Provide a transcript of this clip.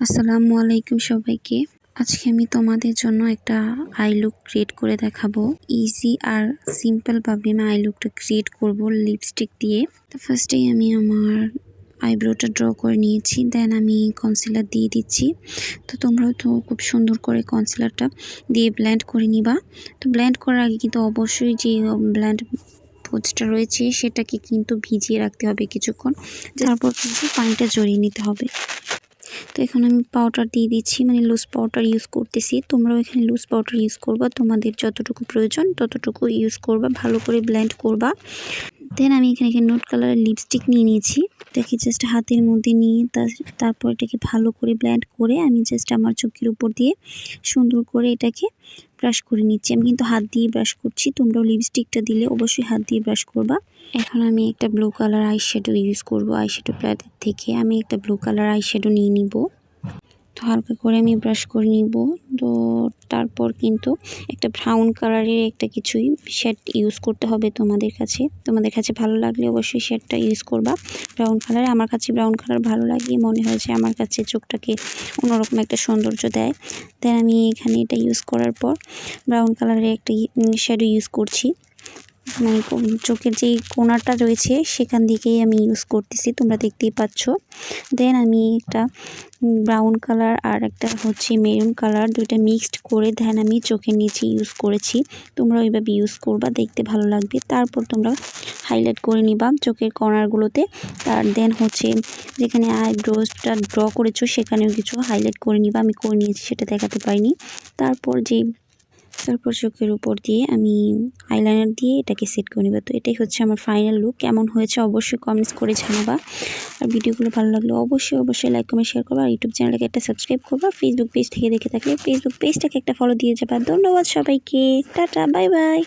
আসসালামু আলাইকুম সবাইকে। আজকে আমি তোমাদের জন্য একটা আই লুক ক্রিয়েট করে দেখাবো। ইজি আর সিম্পল ভাবে আমি আই লুকটা ক্রিয়েট করব লিপস্টিক দিয়ে। তো ফার্স্টেই আমি আমার আইব্রোটা ড্র করে নিয়েছি, দেন আমি কনসিলার দিয়ে দিচ্ছি। তো তোমরাও তো খুব সুন্দর করে কনসিলারটা দিয়ে ব্লেন্ড করে নিবা। তো ব্লেন্ড করার আগে কিন্তু অবশ্যই যে ব্লেন্ড পোজটা রয়েছে সেটাকে কিন্তু ভিজিয়ে রাখতে হবে কিছুক্ষণ, তারপর কিন্তু পানিটা জড়িয়ে নিতে হবে। তো এখানে আমি পাউডার দিয়ে দিচ্ছি, মানে লুজ পাউডার ইউজ করতেছি। তোমরাও এখানে লুজ পাউডার ইউজ করবা, তোমাদের যতটুকু প্রয়োজন ততটুকু ইউজ করবা, ভালো করে ব্লেন্ড করবা। দেন আমি এখানে নোট কালারের লিপস্টিক নিয়ে নিয়েছি, এটাকে জাস্ট হাতের মধ্যে নিয়ে তারপর এটাকে ভালো করে ব্লেন্ড করে আমি জাস্ট আমার চোখের উপর দিয়ে সুন্দর করে এটাকে ব্রাশ করে নিচ্ছি। আমি কিন্তু হাত দিয়ে ব্রাশ করছি, তোমরাও লিপস্টিকটা দিলে অবশ্যই হাত দিয়ে ব্রাশ করবা। এখন আমি একটা ব্লু কালার আইশ্যাডো ইউজ করব। আইশ্যাডো প্যালেট থেকে আমি একটা ব্লু কালার আইশ্যাডো নিয়ে নিব। তো হালকা করে আমি ব্রাশ করে নিব। তো তারপর কিন্তু একটা ব্রাউন কালারের একটা কিছুই শেড ইউজ করতে হবে তোমাদের কাছে ভালো লাগলে অবশ্যই শেডটা ইউজ করবা ব্রাউন কালারে। আমার কাছে ব্রাউন কালার ভালো লাগে, মনে হয়েছে আমার কাছে চোখটাকে অন্যরকম একটা সৌন্দর্য দেয়। দেন আমি এখানে এটা ইউজ করার পর ব্রাউন কালারের একটা শ্যাডো ইউজ করছি, মানে চোখের যে কোণাটা রয়েছে সেখান দিকেই আমি ইউজ করতেছি, তোমরা দেখতেই পাচ্ছ। দেন আমি একটা ব্রাউন কালার আর একটা হচ্ছে মেরুন কালার, দুইটা মিক্সড করে দেন আমি চোখের নিচে ইউজ করেছি। তোমরা ওইভাবে ইউজ করবা, দেখতে ভালো লাগবে। তারপর তোমরা হাইলাইট করে নিবা চোখের কর্নারগুলোতে। আর দেন হচ্ছে যেখানে আইব্রোজটা ড্র করেছো সেখানেও কিছু হাইলাইট করে নিবা। আমি করে নিয়েছি, সেটা দেখাতে পারিনি। তারপর চোখের উপর দিয়ে আমি আইলাইনার দিয়ে এটাকে সেট করে নেব। তো এটাই হচ্ছে আমার ফাইনাল লুক। কেমন হয়েছে অবশ্যই কমেন্টস করে জানাবা। আর ভিডিওগুলো ভালো লাগলে অবশ্যই লাইক কমেন্ট শেয়ার করবা। আর ইউটিউব চ্যানেলটাকে একটা সাবস্ক্রাইব করবা। ফেসবুক পেজ থেকে দেখে থাকলে ফেসবুক পেজটাকে একটা ফলো দিয়ে যাবা। ধন্যবাদ সবাইকে, টাটা, বাই বাই।